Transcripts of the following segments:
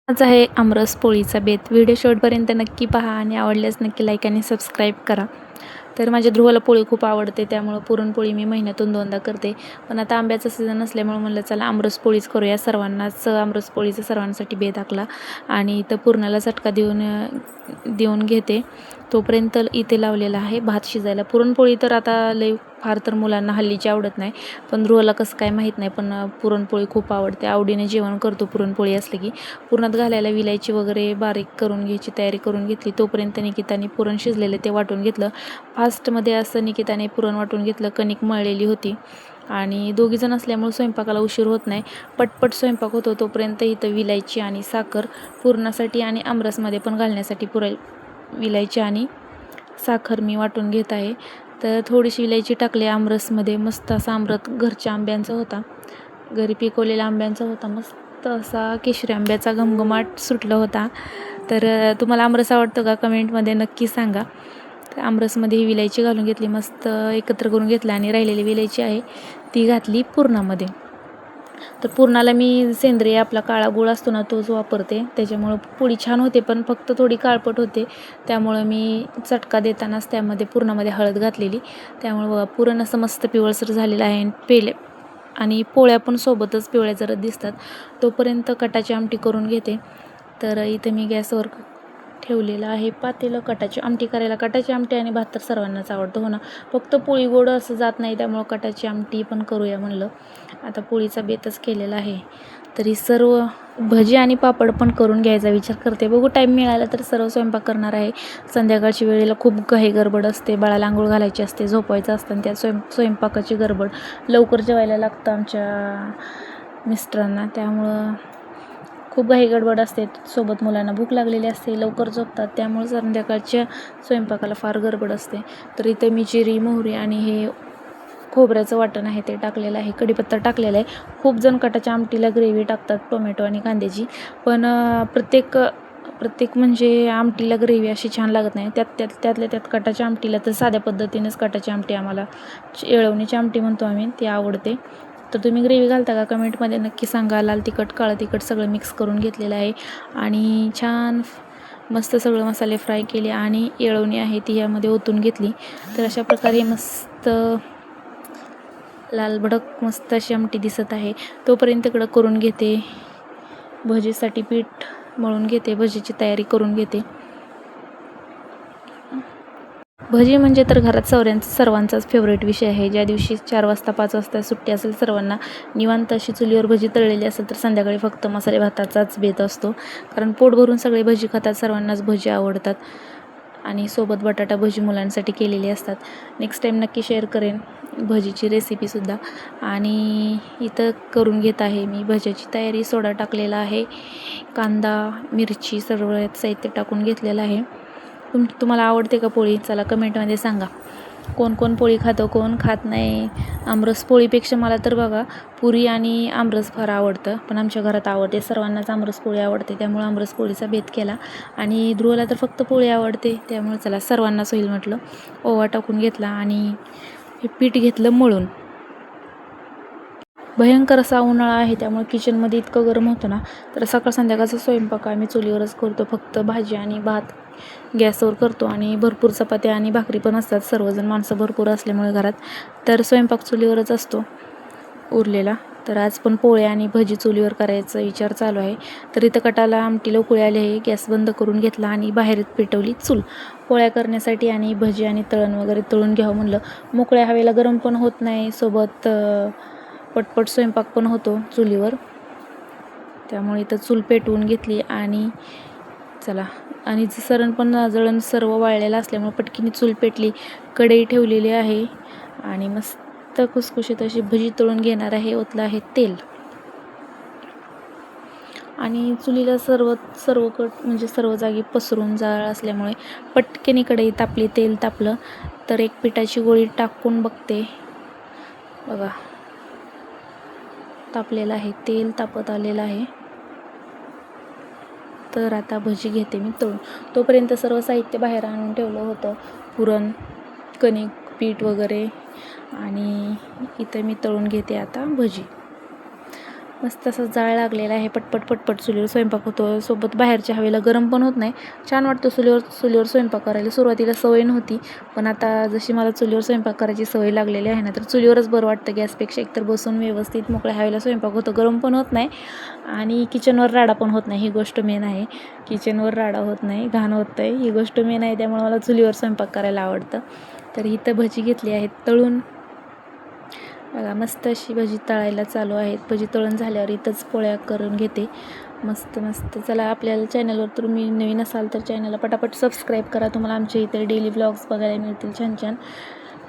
आज आहे आमरस पोळीचा बेत. व्हिडिओ शेवटपर्यंत नक्की पहा आणि आवडल्यास नक्की लाईक आणि सबस्क्राईब करा. तर माझ्या ध्रुवाला पोळी खूप आवडते, त्यामुळं पुरणपोळी मी महिन्यातून 2दा करते. पण आता आंब्याचा सीझन असल्यामुळे म्हणलं चला आमरस पोळीच करूया. सर्वांनाच आमरस पोळीचा सर्वांसाठी बेत आखला आणि इथं पुरणाला चटका देऊन घेते. तोपर्यंत इथे लावलेला आहे भात शिजायला. पुरणपोळी तर आता लई फार तर मुलांना हल्लीची आवडत नाही, पण ध्रुवाला कसं काय माहीत नाही, पण पुरणपोळी खूप आवडते. आवडीने जेवण करतो पुरणपोळी असली की. पुरणात घालायला विलायची वगैरे बारीक करून घ्यायची तयारी करून घेतली. तोपर्यंत निकिताने पुरण शिजलेलं ते वाटून घेतलं. फास्टमध्ये असं निकिताने पुरण वाटून घेतलं. कणिक मळलेली होती आणि दोघीजण असल्यामुळे स्वयंपाकाला उशीर होत नाही, पटपट स्वयंपाक होतो. तोपर्यंत इथं विलायची आणि साखर पुरणासाठी आणि आमरसमध्ये पण घालण्यासाठी विलायची आणि साखर मी वाटून घेत आहे. तर थोडीशी विलायची टाकली आमरसमध्ये. मस्त असा आमरस घरच्या आंब्यांचा होता, घरी पिकवलेल्या आंब्यांचा होता. मस्त असा केशरी आंब्याचा घमघमाट सुटला होता. तर तुम्हाला आमरस आवडतो का कमेंटमध्ये नक्की सांगा. तर आमरसमध्ये ही विलायची घालून घेतली, मस्त एकत्र करून घेतलं आणि राहिलेली विलायची आहे ती घातली पुरणामध्ये. तर पुरणाला मी सेंद्रिय आपला काळा गूळ असतो ना तोच वापरते, त्याच्यामुळं पोळी छान होते, पण फक्त थोडी काळपट होते. त्यामुळं मी चटका देतानाच त्यामध्ये पुरणामध्ये हळद घातलेली. त्यामुळं बघा पुरण असं मस्त पिवळसर झालेलं आहे आणि पोळ्या पण सोबतच पिवळ्या जरा दिसतात. तोपर्यंत कटाची आमटी करून घेते. तर इथे मी गॅसवर ठेवलेलं आहे पातेलं कटाची आमटी करायला. कटाची आमटी आणि भात तर सर्वांनाच आवडतं हो ना, फक्त पोळी गोड असं जात नाही, त्यामुळं कटाची आमटी पण करूया म्हणलं. आता पोळीचा बेतच केलेला आहे, तरी सर्व भजी आणि पापड पण करून घ्यायचा विचार करते. बघू टाईम मिळाला तर सर्व स्वयंपाक करणार आहे. संध्याकाळची वेळेला खूप घाई गडबड असते, बाळाला आंघोळ घालायची असते, झोपायचं असतं आणि त्या स्वयंपाकाची गडबड. लवकर जेवायला लागतं आमच्या मिस्टरांना, त्यामुळं खूप घाई गडबड असते. सोबत मुलांना भूक लागलेली असते, लवकर झोपतात, त्यामुळे संध्याकाळच्या स्वयंपाकाला फार गडबड असते. तर इथे मी जिरी मोहरी आणि हे खोबऱ्याचं वाटण आहे ते टाकलेलं आहे, कढीपत्ता टाकलेला आहे. खूप जण कटाच्या आमटीला ग्रेव्ही टाकतात टोमॅटो आणि कांद्याची, पण प्रत्येक म्हणजे आमटीला ग्रेव्ही अशी छान लागत नाही. त्यातल्या त्यात कटाच्या आमटीला तर साध्या पद्धतीनेच कटाची आमटी आम्हाला येळवणीची आमटी म्हणतो आम्ही, ती आवडते. तर तुम्ही ग्रेव्ही घालता का कमेंटमध्ये नक्की सांगा. लाल तिखट काळं तिखट सगळं मिक्स करून घेतलेलं आहे आणि छान मस्त सगळं मसाले फ्राय केले आणि येळवणी आहे ती यामध्ये ओतून घेतली. तर अशा प्रकारे मस्त लाल भडक मस्त अशी आमटी दिसत आहे. तोपर्यंत इकडं करून घेते, भजीसाठी पीठ मळून घेते, भजीची तयारी करून घेते. भजी म्हणजे तर घरात सर्वांचाच फेवरेट विषय आहे. ज्या दिवशी 4 वाजता 5 वाजता सुट्टी असेल सर्वांना, निवांत अशी चुलीवर भजी तळलेली असेल तर संध्याकाळी फक्त मसाले भाताचाच बेत असतो, कारण पोट भरून सगळे भजी खातात, सर्वांनाच भजी आवडतात आणि सोबत बटाटा भजी मुलांसाठी केलेली असतात. नेक्स्ट टाईम नक्की शेअर करेन भजीची रेसिपीसुद्धा. आणि इथं करून घेत आहे मी भज्याची तयारी. सोडा टाकलेला आहे, कांदा मिरची सर्व साहित्य टाकून घेतलेलं आहे. तुम्हाला आवडते का पोळी? चला कमेंटमध्ये सांगा. कोण पोळी खातं, कोण खात नाही. आमरस पोळीपेक्षा मला तर बघा पुरी आणि आमरस फार आवडतं, पण आमच्या घरात आवडते, सर्वांनाच आमरस पोळी आवडते, त्यामुळे आमरस पोळीचा बेत केला. आणि ध्रुवला तर फक्त पोळी आवडते, त्यामुळे चला सर्वांनाच होईल म्हटलं. ओवा टाकून घेतला आणि हे पीठ घेतलं मळून. भयंकर असा उन्हाळा आहे, त्यामुळे किचनमध्ये इतकं गरम होतं ना, तर सकाळ संध्याकाळचा स्वयंपाक आम्ही चुलीवरच करतो. फक्त भाजी आणि भात गॅसवर करतो आणि भरपूर चपात्या आणि भाकरी पण असतात, सर्वजण माणसं भरपूर असल्यामुळे घरात, तर स्वयंपाक चुलीवरच असतो उरलेला. तर आज पण पोळ्या आणि भजी चुलीवर करायचा विचार चालू आहे. तर इथं कटाला आमटीला उकळी आली आहे, गॅस बंद करून घेतला आणि बाहेर पेटवली चूल पोळ्या करण्यासाठी आणि भजी आणि तळण वगैरे तळून घ्यावं म्हणलं. मोकळ्या हवेला गरम पण होत नाही, सोबत पटपट स्वयंपाक पण होतो चुलीवर, त्यामुळे इथं चूल पेटवून घेतली आणि चला. आणि जळण सर्व वाळलेलं असल्यामुळे पटकीने चूल पेटली. कढई ठेवलेली आहे आणि मस्त खुसखुशीत अशी भजी तळून घेणार आहे. ओतलं आहे तेल आणि चुलीला सर्वकट म्हणजे सर्व जागी पसरून जाळ असल्यामुळे पटकन कढई तापली, तेल तापलं. तर एक पिठाची गोळी टाकून बघते, बघा तापलेलं आहे, तेल तापत आलेलं आहे. तर आता भजी घेते मी तळून. तोपर्यंत सर्व साहित्य बाहेर आणून ठेवलं होतं, पुरण कणिक पीठ वगैरे, आणि इथं मी तळून घेते आता भजी. मस्त असं जाळ लागलेला आहे. पटपट पटपट चुलीवर स्वयंपाक होतो. सोबत बाहेरच्या हवेला गरम पण होत नाही. छान वाटतं चुलीवर स्वयंपाक करायला. सुरुवातीला सवय नव्हती, पण आता जशी मला चुलीवर स्वयंपाक करायची सवय लागलेली आहे ना, तर चुलीवरच बरं वाटतं गॅसपेक्षा. एकतर बसून व्यवस्थित मोकळ्या हवेला स्वयंपाक होतो, गरम पण होत नाही आणि किचनवर राडा पण होत नाही. ही गोष्ट मेन आहे. किचनवर राडा होत नाही, घाण होत नाही, ही गोष्ट मेन आहे. त्यामुळे मला चुलीवर स्वयंपाक करायला आवडतं. तर इथं भजी घेतली आहेत तळून. बघा मस्त अशी भजी तळायला चालू आहेत. भजी तळून झाल्यावर इथंच पोळ्या करून घेते. मस्त मस्त. चला, आपल्याला चॅनलवर तर मी नवीन असाल तर चॅनलला पटापट सबस्क्राईब करा. तुम्हाला आमच्या इथे डेली व्लॉग्स बघायला मिळतील छान छान.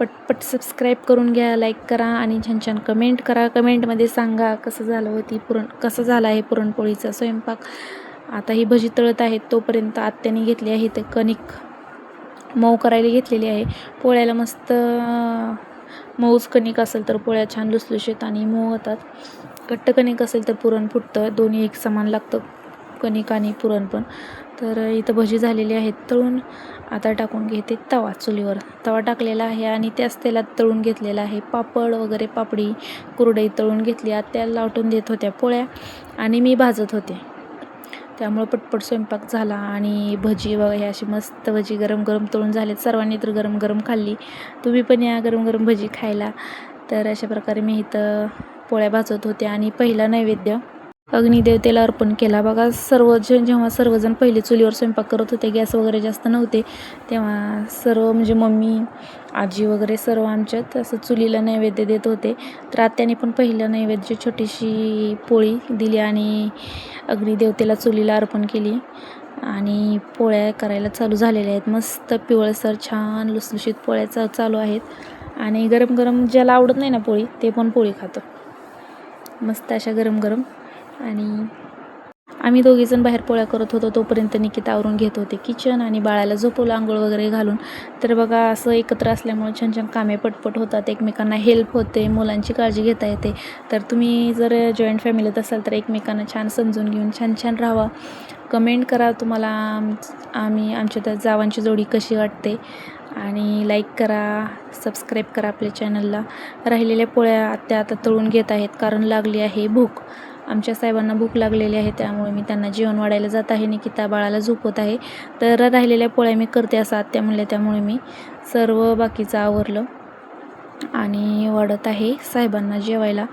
पटपट सबस्क्राईब करून घ्या, लाईक करा आणि छान छान कमेंट करा. कमेंटमध्ये सांगा कसं झालं आहे पुरणपोळीचा स्वयंपाक. आता ही भजी तळत आहेत तोपर्यंत आत्याने घेतली आहे ते कणिक मऊ करायला घेतलेली आहे. पोळ्याला मस्त मऊच कणिक असेल तर पोळ्या छान लुसलुशीत आणि मऊ होतात. घट्ट कणिक असेल तर पुरण फुटतं. दोन्ही एक समान लागतं, कणिक आणि पुरण पण. तर इथं भजी झालेली आहेत तळून. आता टाकून घेते तवा चुलीवर. तवा टाकलेला आहे आणि त्याच तेलात तळून घेतलेला आहे. पापड वगैरे, पापडी, कुरडई तळून घेतली. आत्या लाटून देत होत्या पोळ्या आणि मी भाजत होते. त्यामुळं पटपट स्वयंपाक झाला. आणि भजी बघा, ही अशी मस्त भजी गरम गरम तळून झालेत. सर्वांनी तर गरम गरम खाल्ली. तुम्ही पण या गरम गरम भजी खायला. तर अशा प्रकारे मी इथं पोळ्या भाजत होते आणि पहिला नैवेद्य अग्निदेवतेला अर्पण केला. बघा, जेव्हा सर्वजण पहिले चुलीवर स्वयंपाक करत होते, गॅस वगैरे जास्त नव्हते, तेव्हा सर्व म्हणजे मम्मी, आजी वगैरे सर्व आमच्यात असं चुलीला नैवेद्य देत होते. तर आत्याने पण पहिलं नैवेद्य छोटीशी पोळी दिली आणि अग्निदेवतेला चुलीला अर्पण केली आणि पोळ्या करायला चालू झालेल्या आहेत. मस्त पिवळसर छान लुसलुशीत पोळ्या चालू आहेत आणि गरम गरम ज्याला आवडत नाही ना पोळी, ते पण पोळी खातं मस्त अशा गरम गरम. आणि आम्ही दोघीजण बाहेर पोळ्या करत होतो तोपर्यंत निकिता आवरून घेत होते किचन आणि बाळाला झोपवलं आंघोळ वगैरे घालून. तर बघा, असं एकत्र असल्यामुळे छान छान कामे पटपट होतात, एकमेकांना हेल्प होते, मुलांची काळजी घेता येते. तर तुम्ही जर जॉईंट फॅमिलीत असाल तर एकमेकांना छान समजून घेऊन छान छान राहावा. कमेंट करा तुम्हाला आमच्या त्या जावांची जोडी कशी वाटते आणि लाईक करा, सबस्क्राईब करा आपल्या चॅनलला. राहिलेल्या पोळ्या आत्या आता तळून घेत आहेत कारण लागली आहे भूक. आमच्या साहेबांना भूक लागलेली आहे, त्यामुळे मी त्यांना जेवण वाढायला जात आहे. निकिता बाळाला झोपवत आहे. तर राहिलेल्या पोळ्या मी करते असं आत्या म्हणल्या, त्यामुळे मी सर्व बाकीचं आवरलं आणि वाढत आहे साहेबांना जेवायला.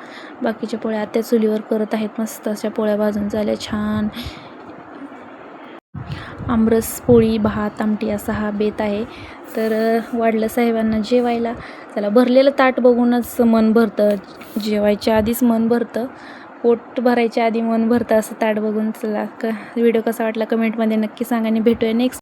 बाकीच्या पोळ्या आत्या चुलीवर करत आहेत. मस्त अशा पोळ्या भाजून झाल्या छान. आमरस, पोळी, भात, आमटी असा हा बेत आहे. तर वाढलं साहेबांना जेवायला. त्याला भरलेलं ताट बघूनच मन भरतं, जेवायच्या आधीच मन भरतं, पोट भरायच्या आधी मन भरतं असं ताट बघून. चला, व्हिडिओ कसा वाटला कमेंटमध्ये नक्की सांगा आणि भेटूया नेक्स्ट